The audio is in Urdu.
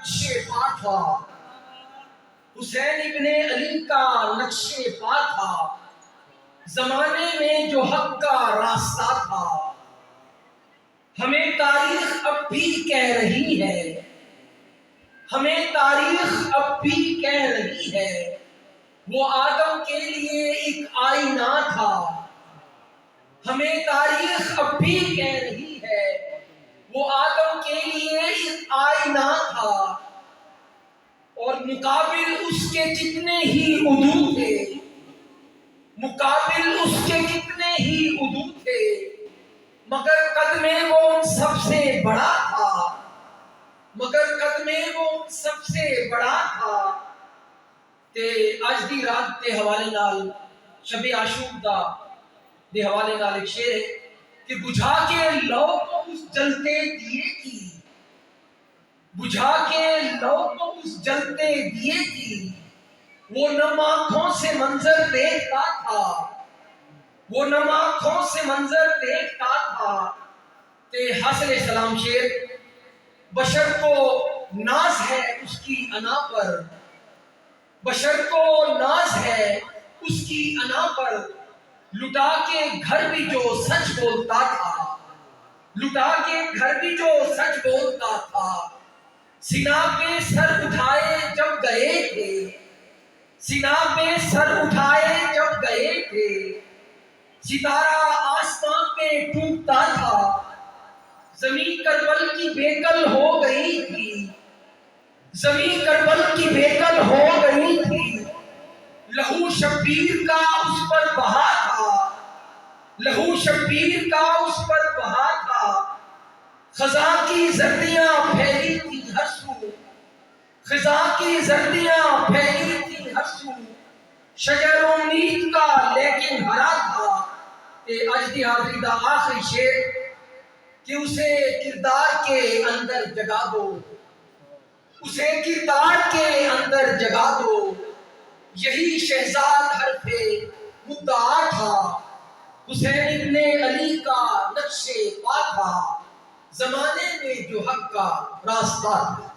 نقش پا تھا، حسین ابن علی کا نقش پا تھا، زمانے میں جو حق کا راستہ تھا۔ ہمیں تاریخ اب بھی کہہ رہی ہے، ہمیں تاریخ اب بھی کہہ رہی ہے، وہ آدم کے لیے ایک آئینہ تھا۔ ہمیں تاریخ اب بھی کہہ رہی ہے، وہ آدم کے لیے ایک آئینہ تھا، اور مقابل اس کے کتنے ہی عدو تھے، مقابل اس کے کتنے ہی عدو تھے، مگر قدم وہ ان سب سے بڑا تھا، مگر قدم وہ ان سب سے بڑا تھا۔ تے اج دی رات دے حوالے نال، شب عاشور دا دے حوالے نال ایک شعر ہے کہ بجھا کے لو تو اس جلتے دیے کی، بجھا کے لو تو اس جلتے دیے کی، وہ نم آنکھوں سے منظر دیکھتا تھا، وہ نم آنکھوں سے منظر دیکھتا تھا۔ تے حسن علیہ السلام شعر، بشر کو ناز ہے اس کی انا پر، بشر کو ناز ہے اس کی انا پر، لٹا کے گھر بھی جو سچ بولتا تھا، لٹا کے گھر بھی جو سچ بولتا تھا، سینہ پہ سر اٹھائے جب گئے تھے، سینہ پہ سر اٹھائے جب گئے تھے، ستارہ آسمان پہ ٹوٹتا تھا، زمین کربل کی بیکل ہو گئی تھی، زمین کربل کی بیکل ہو گئی تھی، لہو شبیر کا اس پر بہا تھا، لہو شبیر کا اس پر بہا تھا، خزاں کی زردیاں پھیلی تھی ہر سو، خزاں کی زردیاں پھیلی تھی ہر سو، شجر امید کا لیکن ہرا تھا۔ تے اج دی حاضری دا آخری شعر کہ اسے کردار کے اندر جگا دو، اسے کردار کے اندر جگا دو، یہی شہزاد حرف مدعا تھا، حسین ابن علی کا نقش پا تھا، زمانے میں جو حق کا راستہ تھا۔